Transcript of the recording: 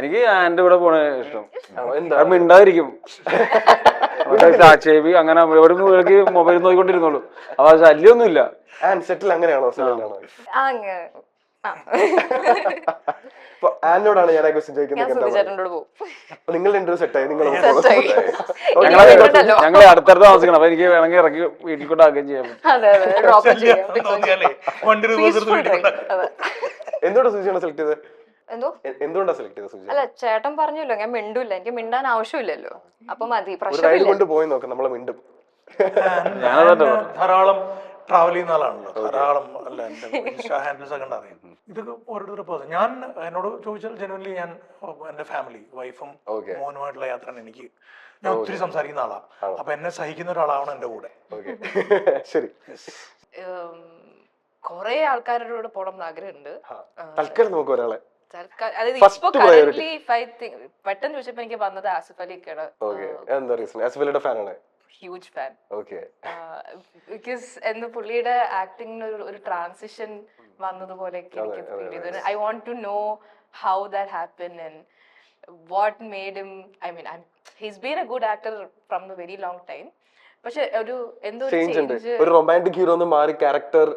എനിക്ക് ആൻ്റെ കൂടെ പോണ ഇഷ്ടം. എന്താ മിണ്ടാതിരിക്കും, സാക്ഷേപി അങ്ങനെ ഒരു മുകളിലേക്ക് മൊബൈൽ നോക്കിക്കൊണ്ടിരുന്നോളൂ. അപ്പൊ ശല്യമൊന്നും ഇല്ല. സെറ്റിൽ അങ്ങനെയാണോ? സെറ്റിലാണോ? ആ ആനോടാണ് ഞാൻ ക്വസ്റ്റ്യൻ ഞാൻ സുധിചേട്ടനോട് പോകും. നിങ്ങൾ ഇന്റർവ്യൂ സെറ്റായി? നിങ്ങൾ ഞങ്ങളെ അടുത്തടുത്ത് താമസിക്കണം. അപ്പൊ എനിക്ക് വേണമെങ്കിൽ ഇറക്കി വീട്ടിൽ കൊണ്ട് ആക്കുകയും ചെയ്യാൻ പറ്റും. അതെ അതെ ഡ്രോപ്പ് ചെയ്യാം. എന്തുകൊണ്ടാണ് സുജിയാണ് സെലക്ട് ചെയ്തത്? എന്തോ എന്തുകൊണ്ടാണ് സെലക്ട് ചെയ്തത് സുജി? അല്ല ചേട്ടൻ പറഞ്ഞല്ലോ ഞാൻ മിണ്ടൂല്ല, എനിക്ക് മിണ്ടാൻ ആവശ്യമില്ലല്ലോ, അപ്പൊ മതി, റൈഡ് പ്രശ്നമില്ല. കൊണ്ട് പോയി നോക്കാം, നമ്മളെ മിണ്ടും. ധാരാളം ട്രാവൽ ചെയ്യുന്ന ആളാണല്ലോ, ധാരാളം അല്ല എന്റെ ഹാൻഡിൽസ് ഒക്കെ അറിയാം. ഇതൊക്കെ ഓരോരുത്തരുടെ പേഴ്സൺ. ഞാൻ എന്നോട് ചോദിച്ചാൽ ജനുവൻലി ഞാൻ എന്റെ ഫാമിലി വൈഫും മോനുമായിട്ടുള്ള യാത്രയാണ് എനിക്ക്. ഞാൻ ഒത്തിരി സംസാരിക്കുന്ന ആളാണ്. അപ്പൊ എന്നെ സഹിക്കുന്ന ഒരാളാണ് എന്റെ കൂടെ. ശരി, കൊറേ ആൾക്കാരുടെ കൂടെ പോണം എന്ന് ആഗ്രഹമുണ്ട്. തൽക്കാലം നമുക്ക് ഒരാളെ അതായത് ഇപ്പൊ കറന്റ്ലി പെട്ടെന്ന് ചോദിച്ചപ്പോ എനിക്ക് വന്നത് ആസിഫ് അലിക്കാണ്. എന്താ റീസൺ? ആസിഫ് അലിയുടെ ഫാനാണ്? Huge fan. Okay. ബിക്കോസ് എന്ന് പുള്ളിയുടെ ആക്ടിങ്ങിന് ഒരു ട്രാൻസിഷൻ വന്നതുപോലെ എനിക്ക് ഫീൽ ചെയ്തു. I want to know how that happen and what made him. I mean he's been a good actor from the very long time. പക്ഷെ ഒരു എന്തോ ഒരു റൊമാൻറ്റിക് ഹീറോ മാറി ക്യാരക്ടർ